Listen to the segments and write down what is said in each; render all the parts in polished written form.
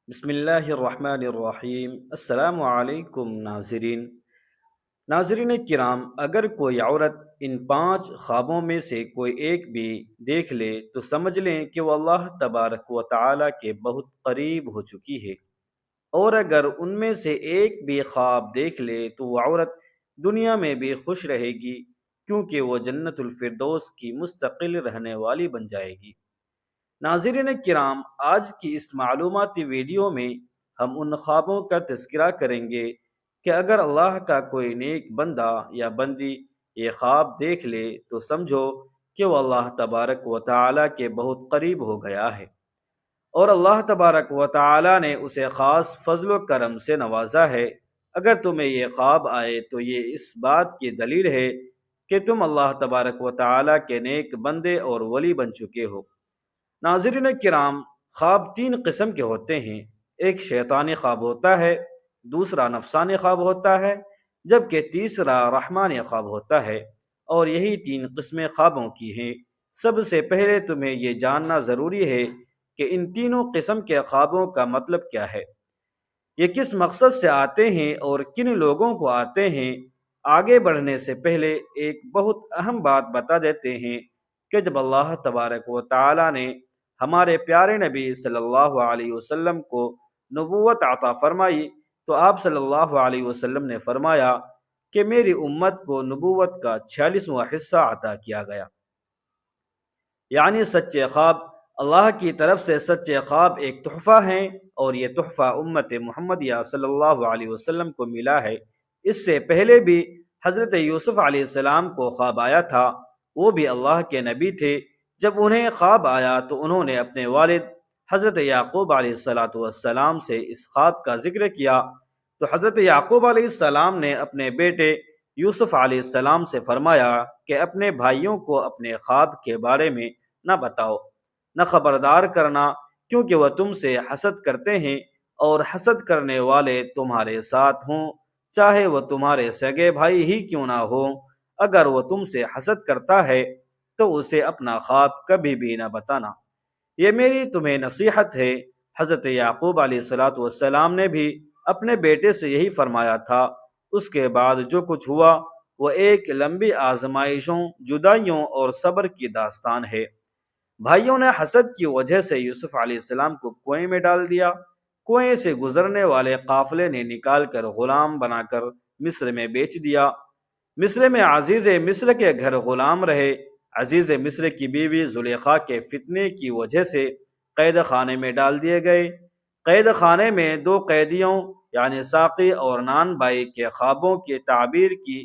بسم اللہ الرحمن الرحیم۔ السلام علیکم ناظرین کرام، اگر کوئی عورت ان 5 خوابوں میں سے کوئی ایک بھی دیکھ لے تو سمجھ لیں کہ وہ اللہ تبارک و تعالی کے بہت قریب ہو چکی ہے، اور اگر ان میں سے ایک بھی خواب دیکھ لے تو وہ عورت دنیا میں بھی خوش رہے گی، کیونکہ وہ جنت الفردوس کی مستقل رہنے والی بن جائے گی۔ ناظرین کرام، آج کی اس معلوماتی ویڈیو میں ہم ان خوابوں کا تذکرہ کریں گے کہ اگر اللہ کا کوئی نیک بندہ یا بندی یہ خواب دیکھ لے تو سمجھو کہ وہ اللہ تبارک و تعالی کے بہت قریب ہو گیا ہے، اور اللہ تبارک و تعالی نے اسے خاص فضل و کرم سے نوازا ہے۔ اگر تمہیں یہ خواب آئے تو یہ اس بات کی دلیل ہے کہ تم اللہ تبارک و تعالی کے نیک بندے اور ولی بن چکے ہو۔ ناظرین کرام، خواب 3 قسم کے ہوتے ہیں۔ ایک شیطانی خواب ہوتا ہے، دوسرا نفسانی خواب ہوتا ہے، جبکہ تیسرا رحمانی خواب ہوتا ہے، اور یہی 3 قسمیں خوابوں کی ہیں۔ سب سے پہلے تمہیں یہ جاننا ضروری ہے کہ ان تینوں قسم کے خوابوں کا مطلب کیا ہے، یہ کس مقصد سے آتے ہیں اور کن لوگوں کو آتے ہیں۔ آگے بڑھنے سے پہلے ایک بہت اہم بات بتا دیتے ہیں کہ جب اللہ تبارک و تعالی نے ہمارے پیارے نبی صلی اللہ علیہ وسلم کو نبوت عطا فرمائی تو آپ صلی اللہ علیہ وسلم نے فرمایا کہ میری امت کو نبوت کا 46واں حصہ عطا کیا گیا، یعنی سچے خواب اللہ کی طرف سے سچے خواب ایک تحفہ ہیں، اور یہ تحفہ امت محمدیہ صلی اللہ علیہ وسلم کو ملا ہے۔ اس سے پہلے بھی حضرت یوسف علیہ السلام کو خواب آیا تھا، وہ بھی اللہ کے نبی تھے۔ جب انہیں خواب آیا تو انہوں نے اپنے والد حضرت یعقوب علیہ السلام سے اس خواب کا ذکر کیا، تو حضرت یعقوب علیہ السلام نے اپنے بیٹے یوسف علیہ السلام سے فرمایا کہ اپنے بھائیوں کو اپنے خواب کے بارے میں نہ بتاؤ، نہ خبردار کرنا، کیونکہ وہ تم سے حسد کرتے ہیں، اور حسد کرنے والے تمہارے ساتھ ہوں، چاہے وہ تمہارے سگے بھائی ہی کیوں نہ ہو۔ اگر وہ تم سے حسد کرتا ہے تو اسے اپنا خواب کبھی بھی نہ بتانا، یہ میری تمہیں نصیحت ہے۔ حضرت یعقوب علیہ السلام نے بھی اپنے بیٹے سے یہی فرمایا تھا۔ اس کے بعد جو کچھ ہوا وہ ایک لمبی آزمائشوں، جدائیوں اور صبر کی داستان ہے۔ بھائیوں نے حسد کی وجہ سے یوسف علیہ السلام کو کنویں میں ڈال دیا۔ کنویں سے گزرنے والے قافلے نے نکال کر غلام بنا کر مصر میں بیچ دیا۔ مصر میں عزیز مصر کے گھر غلام رہے۔ عزیز مصر کی بیوی زلیخا کے فتنے کی وجہ سے قید خانے میں ڈال دیے گئے۔ قید خانے میں 2 قیدیوں یعنی ساقی اور نان بائی کے خوابوں کی تعبیر کی،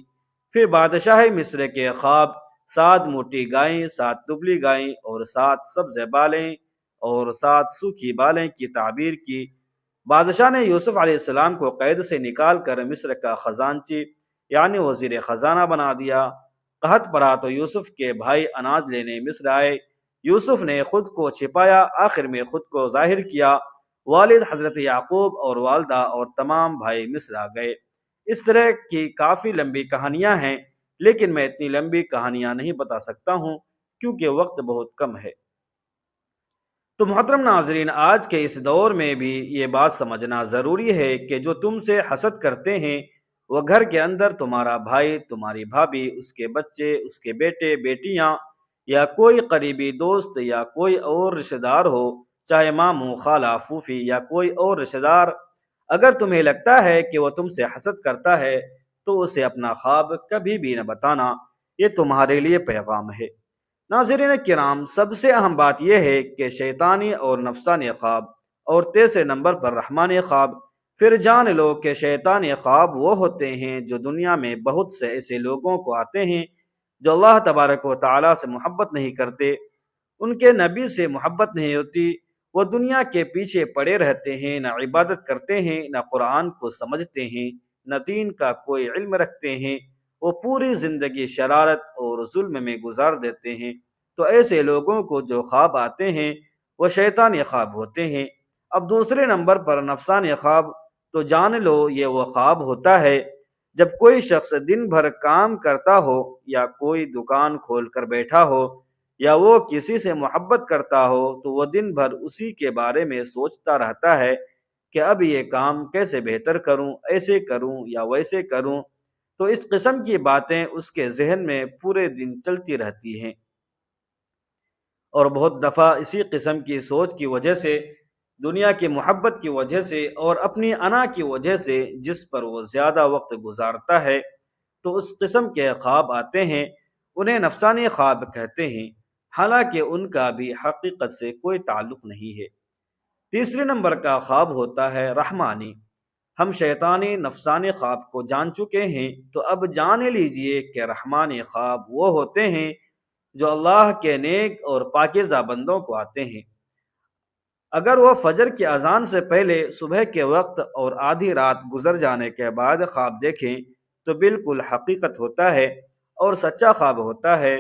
پھر بادشاہ مصر کے خواب 7 موٹی گائیں، 7 دبلی گائیں اور 7 سبز بالیں اور 7 سوکھی بالیں کی تعبیر کی۔ بادشاہ نے یوسف علیہ السلام کو قید سے نکال کر مصر کا خزانچی یعنی وزیر خزانہ بنا دیا۔ قحط پڑا تو یوسف کے بھائی اناج لینے مصر آئے۔ یوسف نے خود کو چھپایا، آخر میں خود کو ظاہر کیا۔ والد حضرت یعقوب اور والدہ اور تمام بھائی مصر آ گئے۔ اس طرح کی کافی لمبی کہانیاں ہیں، لیکن میں اتنی لمبی کہانیاں نہیں بتا سکتا ہوں کیونکہ وقت بہت کم ہے۔ تو محترم ناظرین، آج کے اس دور میں بھی یہ بات سمجھنا ضروری ہے کہ جو تم سے حسد کرتے ہیں وہ گھر کے اندر تمہارا بھائی، تمہاری بھابھی، اس کے بچے، اس کے بیٹے بیٹیاں، یا کوئی قریبی دوست یا کوئی اور رشتہ دار ہو، چاہے ماموں، خالہ، پھوپھی یا کوئی اور رشتہ دار۔ اگر تمہیں لگتا ہے کہ وہ تم سے حسد کرتا ہے تو اسے اپنا خواب کبھی بھی نہ بتانا، یہ تمہارے لیے پیغام ہے۔ ناظرین کرام، سب سے اہم بات یہ ہے کہ شیطانی اور نفسانی خواب، اور تیسرے نمبر پر رحمانی خواب۔ پھر جان لو کہ شیطانی خواب وہ ہوتے ہیں جو دنیا میں بہت سے ایسے لوگوں کو آتے ہیں جو اللہ تبارک و تعالیٰ سے محبت نہیں کرتے، ان کے نبی سے محبت نہیں ہوتی، وہ دنیا کے پیچھے پڑے رہتے ہیں، نہ عبادت کرتے ہیں، نہ قرآن کو سمجھتے ہیں، نہ دین کا کوئی علم رکھتے ہیں، وہ پوری زندگی شرارت اور ظلم میں گزار دیتے ہیں۔ تو ایسے لوگوں کو جو خواب آتے ہیں وہ شیطانی خواب ہوتے ہیں۔ اب دوسرے نمبر پر نفسانی خواب، تو جان لو یہ وہ خواب ہوتا ہے جب کوئی شخص دن بھر کام کرتا ہو، یا کوئی دکان کھول کر بیٹھا ہو، یا وہ کسی سے محبت کرتا ہو تو وہ دن بھر اسی کے بارے میں سوچتا رہتا ہے کہ اب یہ کام کیسے بہتر کروں، ایسے کروں یا ویسے کروں، تو اس قسم کی باتیں اس کے ذہن میں پورے دن چلتی رہتی ہیں، اور بہت دفعہ اسی قسم کی سوچ کی وجہ سے، دنیا کی محبت کی وجہ سے اور اپنی انا کی وجہ سے جس پر وہ زیادہ وقت گزارتا ہے، تو اس قسم کے خواب آتے ہیں، انہیں نفسانی خواب کہتے ہیں، حالانکہ ان کا بھی حقیقت سے کوئی تعلق نہیں ہے۔ تیسرے نمبر کا خواب ہوتا ہے رحمانی۔ ہم شیطانی نفسانی خواب کو جان چکے ہیں، تو اب جان لیجئے کہ رحمانی خواب وہ ہوتے ہیں جو اللہ کے نیک اور پاکیزہ بندوں کو آتے ہیں۔ اگر وہ فجر کی اذان سے پہلے، صبح کے وقت اور آدھی رات گزر جانے کے بعد خواب دیکھیں تو بالکل حقیقت ہوتا ہے اور سچا خواب ہوتا ہے،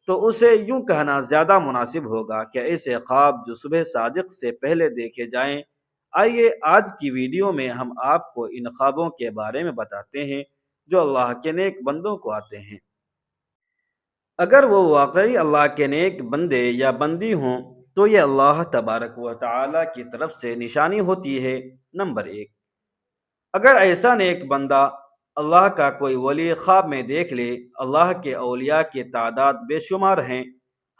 تو اسے یوں کہنا زیادہ مناسب ہوگا کہ ایسے خواب جو صبح صادق سے پہلے دیکھے جائیں۔ آئیے آج کی ویڈیو میں ہم آپ کو ان خوابوں کے بارے میں بتاتے ہیں جو اللہ کے نیک بندوں کو آتے ہیں۔ اگر وہ واقعی اللہ کے نیک بندے یا بندی ہوں تو یہ اللہ تبارک و تعالی کی طرف سے نشانی ہوتی ہے۔ نمبر ایک، اگر ایسا نیک بندہ اللہ کا کوئی ولی خواب میں دیکھ لے، اللہ کے اولیاء کی تعداد بے شمار ہیں،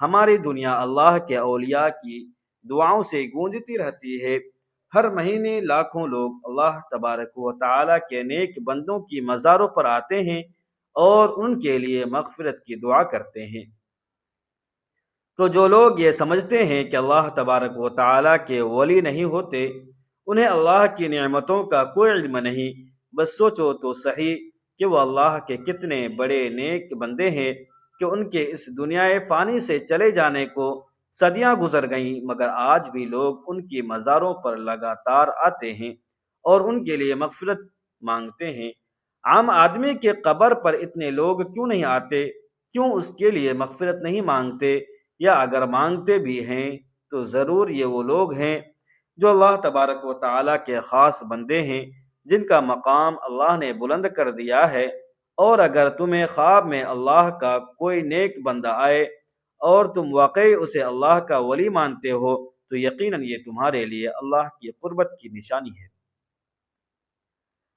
ہماری دنیا اللہ کے اولیاء کی دعاؤں سے گونجتی رہتی ہے، ہر مہینے لاکھوں لوگ اللہ تبارک و تعالی کے نیک بندوں کی مزاروں پر آتے ہیں اور ان کے لیے مغفرت کی دعا کرتے ہیں۔ تو جو لوگ یہ سمجھتے ہیں کہ اللہ تبارک و تعالیٰ کے ولی نہیں ہوتے، انہیں اللہ کی نعمتوں کا کوئی علم نہیں، بس سوچو تو صحیح کہ وہ اللہ کے کتنے بڑے نیک بندے ہیں کہ ان کے اس دنیا فانی سے چلے جانے کو صدیاں گزر گئیں، مگر آج بھی لوگ ان کی مزاروں پر لگاتار آتے ہیں اور ان کے لیے مغفرت مانگتے ہیں۔ عام آدمی کے قبر پر اتنے لوگ کیوں نہیں آتے؟ کیوں اس کے لیے مغفرت نہیں مانگتے؟ یا اگر مانگتے بھی ہیں تو ضرور یہ وہ لوگ ہیں جو اللہ تبارک و تعالیٰ کے خاص بندے ہیں، جن کا مقام اللہ نے بلند کر دیا ہے۔ اور اگر تمہیں خواب میں اللہ کا کوئی نیک بندہ آئے اور تم واقعی اسے اللہ کا ولی مانتے ہو، تو یقیناً یہ تمہارے لیے اللہ کی قربت کی نشانی ہے۔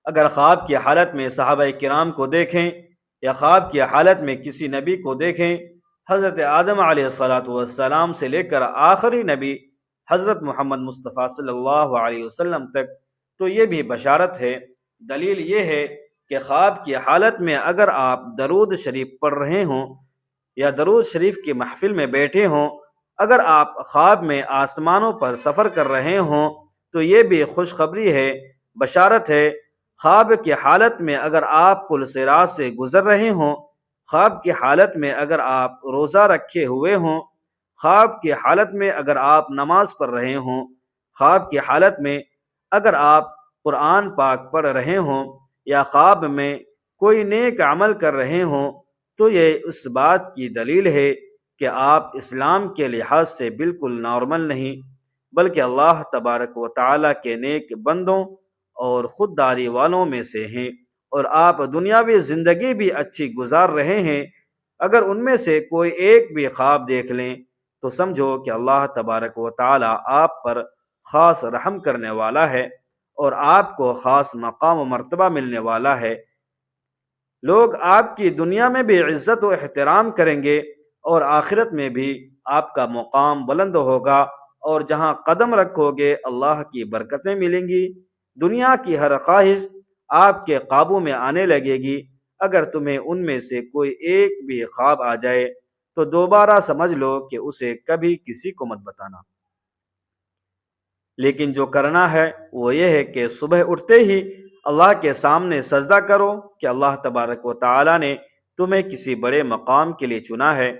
اگر خواب کی حالت میں صحابہ کرام کو دیکھیں یا خواب کی حالت میں کسی نبی کو دیکھیں، حضرت آدم علیہ السلام سے لے کر آخری نبی حضرت محمد مصطفیٰ صلی اللہ علیہ وسلم تک، تو یہ بھی بشارت ہے۔ دلیل یہ ہے کہ خواب کی حالت میں اگر آپ درود شریف پڑھ رہے ہوں یا درود شریف کی محفل میں بیٹھے ہوں، اگر آپ خواب میں آسمانوں پر سفر کر رہے ہوں، تو یہ بھی خوشخبری ہے، بشارت ہے۔ خواب کی حالت میں اگر آپ پل صراط سے گزر رہے ہوں، خواب کی حالت میں اگر آپ روزہ رکھے ہوئے ہوں، خواب کی حالت میں اگر آپ نماز پڑھ رہے ہوں، خواب کی حالت میں اگر آپ قرآن پاک پڑھ رہے ہوں یا خواب میں کوئی نیک عمل کر رہے ہوں، تو یہ اس بات کی دلیل ہے کہ آپ اسلام کے لحاظ سے بالکل نارمل نہیں، بلکہ اللہ تبارک و تعالیٰ کے نیک بندوں اور خودداری والوں میں سے ہیں، اور آپ دنیاوی زندگی بھی اچھی گزار رہے ہیں۔ اگر ان میں سے کوئی ایک بھی خواب دیکھ لیں تو سمجھو کہ اللہ تبارک و تعالیٰ آپ پر خاص رحم کرنے والا ہے اور آپ کو خاص مقام و مرتبہ ملنے والا ہے۔ لوگ آپ کی دنیا میں بھی عزت و احترام کریں گے اور آخرت میں بھی آپ کا مقام بلند ہوگا، اور جہاں قدم رکھو گے اللہ کی برکتیں ملیں گی۔ دنیا کی ہر خواہش آپ کے قابو میں آنے لگے گی۔ اگر تمہیں ان میں سے کوئی ایک بھی خواب آ جائے تو دوبارہ سمجھ لو کہ اسے کبھی کسی کو مت بتانا۔ لیکن جو کرنا ہے وہ یہ ہے کہ صبح اٹھتے ہی اللہ کے سامنے سجدہ کرو کہ اللہ تبارک و تعالی نے تمہیں کسی بڑے مقام کے لیے چنا ہے۔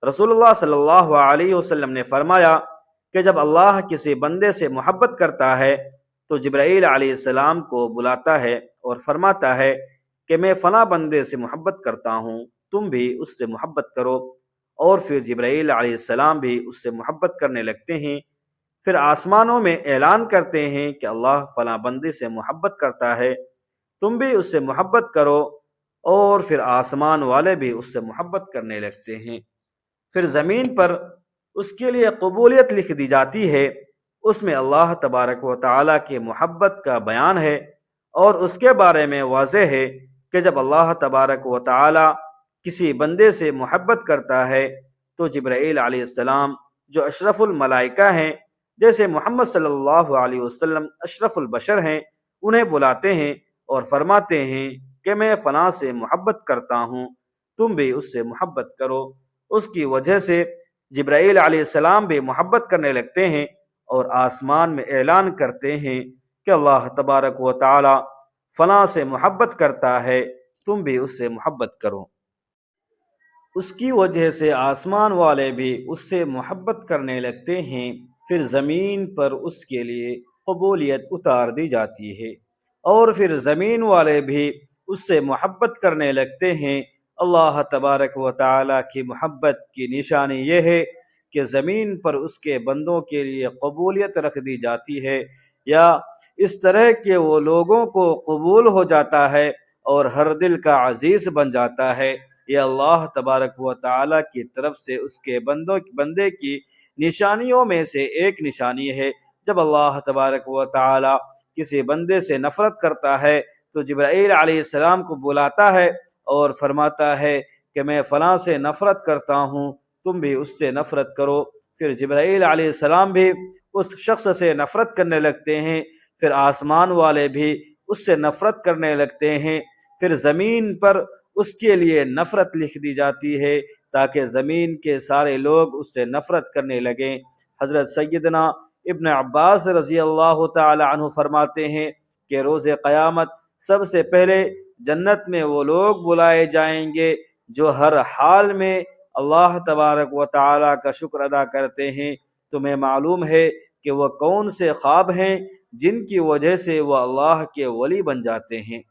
رسول اللہ صلی اللہ علیہ وسلم نے فرمایا کہ جب اللہ کسی بندے سے محبت کرتا ہے تو جبرائیل علیہ السلام کو بلاتا ہے اور فرماتا ہے کہ میں فلاں بندے سے محبت کرتا ہوں، تم بھی اس سے محبت کرو، اور پھر جبرائیل علیہ السلام بھی اس سے محبت کرنے لگتے ہیں۔ پھر آسمانوں میں اعلان کرتے ہیں کہ اللہ فلاں بندے سے محبت کرتا ہے، تم بھی اس سے محبت کرو، اور پھر آسمان والے بھی اس سے محبت کرنے لگتے ہیں۔ پھر زمین پر اس کے لیے قبولیت لکھ دی جاتی ہے، اس میں اللہ تبارک و تعالیٰ کی محبت کا بیان ہے، اور اس کے بارے میں واضح ہے کہ جب اللہ تبارک و تعالیٰ کسی بندے سے محبت کرتا ہے تو جبرائیل علیہ السلام جو اشرف الملائکہ ہیں، جیسے محمد صلی اللہ علیہ وسلم اشرف البشر ہیں، انہیں بلاتے ہیں اور فرماتے ہیں کہ میں فلاں سے محبت کرتا ہوں، تم بھی اس سے محبت کرو۔ اس کی وجہ سے جبرائیل علیہ السلام بھی محبت کرنے لگتے ہیں اور آسمان میں اعلان کرتے ہیں کہ اللہ تبارک و تعالی فلاں سے محبت کرتا ہے، تم بھی اس سے محبت کرو۔ اس کی وجہ سے آسمان والے بھی اس سے محبت کرنے لگتے ہیں، پھر زمین پر اس کے لیے قبولیت اتار دی جاتی ہے، اور پھر زمین والے بھی اس سے محبت کرنے لگتے ہیں۔ اللہ تبارک و تعالیٰ کی محبت کی نشانی یہ ہے کہ زمین پر اس کے بندوں کے لیے قبولیت رکھ دی جاتی ہے، یا اس طرح کہ وہ لوگوں کو قبول ہو جاتا ہے اور ہر دل کا عزیز بن جاتا ہے۔ یہ اللہ تبارک و تعالیٰ کی طرف سے اس کے بندے کی نشانیوں میں سے ایک نشانی ہے۔ جب اللہ تبارک و تعالیٰ کسی بندے سے نفرت کرتا ہے تو جبرائیل علیہ السلام کو بلاتا ہے اور فرماتا ہے کہ میں فلاں سے نفرت کرتا ہوں، تم بھی اس سے نفرت کرو۔ پھر جبرائیل علیہ السلام بھی اس شخص سے نفرت کرنے لگتے ہیں، پھر آسمان والے بھی اس سے نفرت کرنے لگتے ہیں، پھر زمین پر اس کے لیے نفرت لکھ دی جاتی ہے تاکہ زمین کے سارے لوگ اس سے نفرت کرنے لگیں۔ حضرت سیدنا ابن عباس رضی اللہ تعالی عنہ فرماتے ہیں کہ روز قیامت سب سے پہلے جنت میں وہ لوگ بلائے جائیں گے جو ہر حال میں اللہ تبارک و تعالیٰ کا شکر ادا کرتے ہیں۔ تمہیں معلوم ہے کہ وہ کون سے خواب ہیں جن کی وجہ سے وہ اللہ کے ولی بن جاتے ہیں؟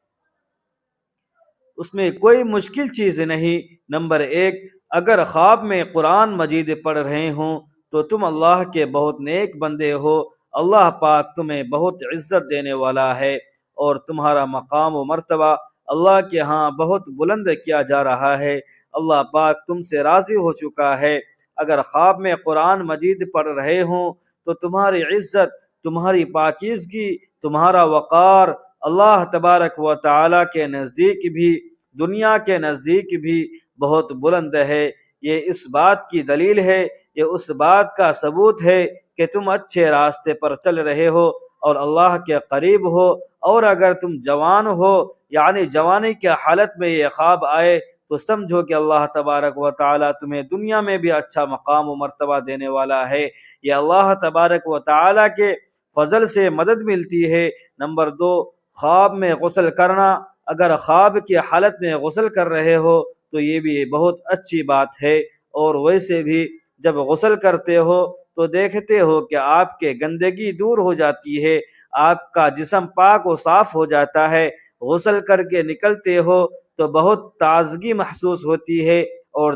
اس میں کوئی مشکل چیز نہیں۔ نمبر 1، اگر خواب میں قرآن مجید پڑھ رہے ہوں تو تم اللہ کے بہت نیک بندے ہو، اللہ پاک تمہیں بہت عزت دینے والا ہے اور تمہارا مقام و مرتبہ اللہ کے ہاں بہت بلند کیا جا رہا ہے، اللہ پاک تم سے راضی ہو چکا ہے۔ اگر خواب میں قرآن مجید پڑھ رہے ہوں تو تمہاری عزت، تمہاری پاکیزگی، تمہارا وقار اللہ تبارک و تعالیٰ کے نزدیک بھی، دنیا کے نزدیک بھی بہت بلند ہے۔ یہ اس بات کی دلیل ہے، یہ اس بات کا ثبوت ہے کہ تم اچھے راستے پر چل رہے ہو اور اللہ کے قریب ہو۔ اور اگر تم جوان ہو، یعنی جوانی کے حالت میں یہ خواب آئے تو سمجھو کہ اللہ تبارک و تعالیٰ تمہیں دنیا میں بھی اچھا مقام و مرتبہ دینے والا ہے۔ یہ اللہ تبارک و تعالیٰ کے فضل سے مدد ملتی ہے۔ نمبر 2، خواب میں غسل کرنا۔ اگر خواب کی حالت میں غسل کر رہے ہو تو یہ بھی بہت اچھی بات ہے، اور ویسے بھی جب غسل کرتے ہو تو دیکھتے ہو کہ آپ کے گندگی دور ہو جاتی ہے، آپ کا جسم پاک و صاف ہو جاتا ہے، غسل کر کے نکلتے ہو تو بہت تازگی محسوس ہوتی ہے اور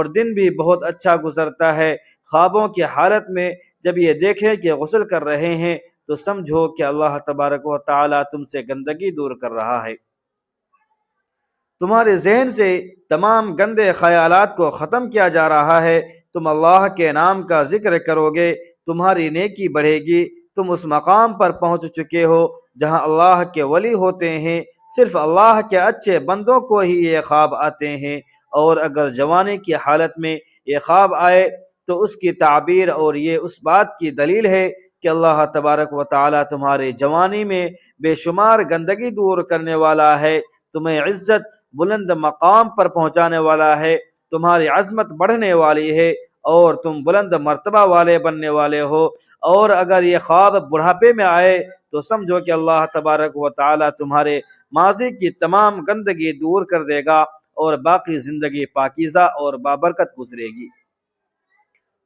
دن بھی بہت اچھا گزرتا ہے۔ خوابوں کی حالت میں جب یہ دیکھیں کہ غسل کر رہے ہیں تو سمجھو کہ اللہ تبارک و تعالیٰ تم سے گندگی دور کر رہا ہے، تمہارے ذہن سے تمام گندے خیالات کو ختم کیا جا رہا ہے، تم اللہ کے نام کا ذکر کرو گے، تمہاری نیکی بڑھے گی، تم اس مقام پر پہنچ چکے ہو جہاں اللہ کے ولی ہوتے ہیں۔ صرف اللہ کے اچھے بندوں کو ہی یہ خواب آتے ہیں، اور اگر جوانی کی حالت میں یہ خواب آئے تو اس کی تعبیر اور یہ اس بات کی دلیل ہے کہ اللہ تبارک و تعالیٰ تمہاری جوانی میں بے شمار گندگی دور کرنے والا ہے، تمہیں عزت بلند مقام پر پہنچانے والا ہے، تمہاری عظمت بڑھنے والی ہے اور تم بلند مرتبہ والے بننے والے ہو۔ اور اگر یہ خواب بڑھاپے میں آئے تو سمجھو کہ اللہ تبارک و تعالیٰ تمہارے ماضی کی تمام گندگی دور کر دے گا اور باقی زندگی پاکیزہ اور بابرکت گزرے گی۔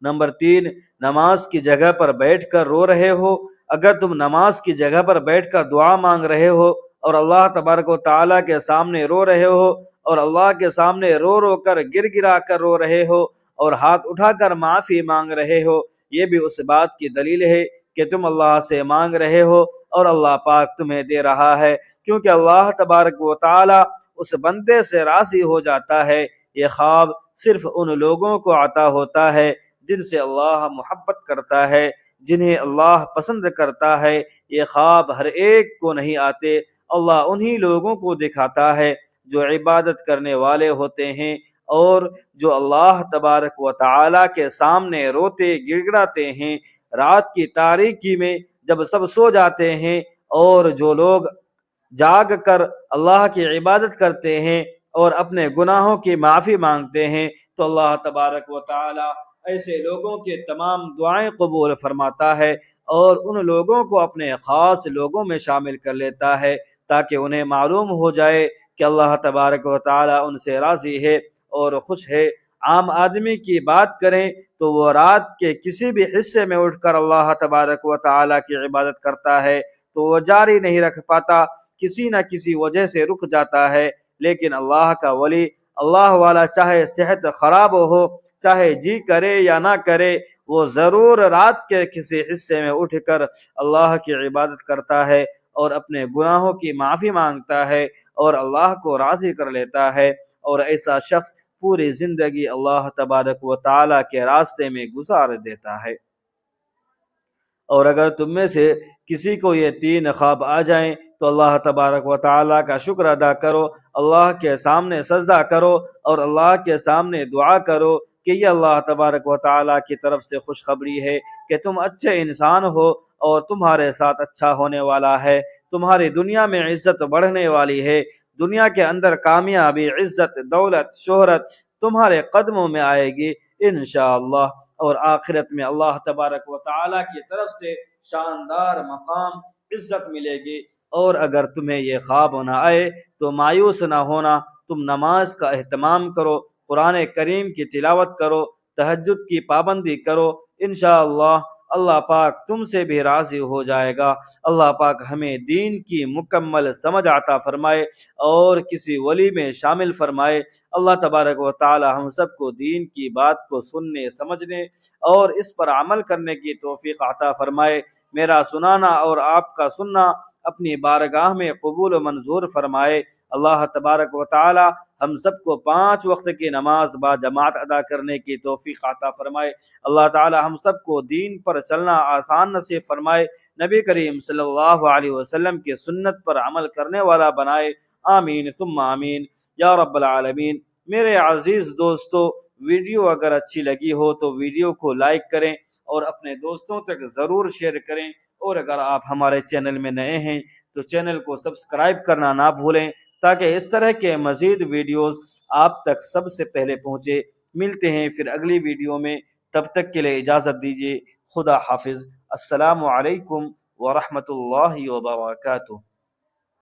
نمبر 3، نماز کی جگہ پر بیٹھ کر رو رہے ہو۔ اگر تم نماز کی جگہ پر بیٹھ کر دعا مانگ رہے ہو اور اللہ تبارک و تعالیٰ کے سامنے رو رہے ہو، اور اللہ کے سامنے رو رو کر گر گرا کر رو رہے ہو اور ہاتھ اٹھا کر معافی مانگ رہے ہو، یہ بھی اس بات کی دلیل ہے کہ تم اللہ سے مانگ رہے ہو اور اللہ پاک تمہیں دے رہا ہے، کیونکہ اللہ تبارک و تعالیٰ اس بندے سے راضی ہو جاتا ہے۔ یہ خواب صرف ان لوگوں کو عطا ہوتا ہے جن سے اللہ محبت کرتا ہے، جنہیں اللہ پسند کرتا ہے۔ یہ خواب ہر ایک کو نہیں آتے، اللہ انہی لوگوں کو دکھاتا ہے جو عبادت کرنے والے ہوتے ہیں اور جو اللہ تبارک و تعالی کے سامنے روتے گڑگڑاتے ہیں رات کی تاریکی میں جب سب سو جاتے ہیں، اور جو لوگ جاگ کر اللہ کی عبادت کرتے ہیں اور اپنے گناہوں کی معافی مانگتے ہیں، تو اللہ تبارک و تعالی ایسے لوگوں کے تمام دعائیں قبول فرماتا ہے اور ان لوگوں کو اپنے خاص لوگوں میں شامل کر لیتا ہے، تاکہ انہیں معلوم ہو جائے کہ اللہ تبارک و تعالی ان سے راضی ہے اور خوش ہے۔ عام آدمی کی بات کریں تو وہ رات کے کسی بھی حصے میں اٹھ کر اللہ تبارک و تعالی کی عبادت کرتا ہے تو وہ جاری نہیں رکھ پاتا، کسی نہ کسی وجہ سے رک جاتا ہے، لیکن اللہ کا ولی، اللہ والا، چاہے صحت خراب ہو، چاہے جی کرے یا نہ کرے، وہ ضرور رات کے کسی حصے میں اٹھ کر اللہ کی عبادت کرتا ہے اور اپنے گناہوں کی معافی مانگتا ہے اور اللہ کو راضی کر لیتا ہے، اور ایسا شخص پوری زندگی اللہ تبارک و تعالی کے راستے میں گزار دیتا ہے۔ اور اگر تم میں سے کسی کو یہ 3 خواب آ جائیں تو اللہ تبارک و تعالیٰ کا شکر ادا کرو، اللہ کے سامنے سجدہ کرو اور اللہ کے سامنے دعا کرو کہ یہ اللہ تبارک و تعالیٰ کی طرف سے خوشخبری ہے کہ تم اچھے انسان ہو اور تمہارے ساتھ اچھا ہونے والا ہے، تمہاری دنیا میں عزت بڑھنے والی ہے، دنیا کے اندر کامیابی، عزت، دولت، شہرت تمہارے قدموں میں آئے گی انشاءاللہ، اور آخرت میں اللہ تبارک و تعالیٰ کی طرف سے شاندار مقام، عزت ملے گی۔ اور اگر تمہیں یہ خواب نہ آئے تو مایوس نہ ہونا، تم نماز کا اہتمام کرو، قرآن کریم کی تلاوت کرو، تہجد کی پابندی کرو، انشاءاللہ اللہ پاک تم سے بھی راضی ہو جائے گا۔ اللہ پاک ہمیں دین کی مکمل سمجھ عطا فرمائے اور کسی ولی میں شامل فرمائے۔ اللہ تبارک و تعالی ہم سب کو دین کی بات کو سننے، سمجھنے اور اس پر عمل کرنے کی توفیق عطا فرمائے۔ میرا سنانا اور آپ کا سننا اپنی بارگاہ میں قبول و منظور فرمائے۔ اللہ تبارک و تعالی ہم سب کو 5 وقت کی نماز با جماعت ادا کرنے کی توفیق عطا فرمائے۔ اللہ تعالی ہم سب کو دین پر چلنا آسان نصیب فرمائے، نبی کریم صلی اللہ علیہ وسلم کی سنت پر عمل کرنے والا بنائے، آمین ثم آمین یا رب العالمین۔ میرے عزیز دوستو، ویڈیو اگر اچھی لگی ہو تو ویڈیو کو لائک کریں اور اپنے دوستوں تک ضرور شیئر کریں، اور اگر آپ ہمارے چینل میں نئے ہیں تو چینل کو سبسکرائب کرنا نہ بھولیں تاکہ اس طرح کے مزید ویڈیوز آپ تک سب سے پہلے پہنچے۔ ملتے ہیں پھر اگلی ویڈیو میں، تب تک کے لیے اجازت دیجیے، خدا حافظ، السلام علیکم ورحمۃ اللہ وبرکاتہ۔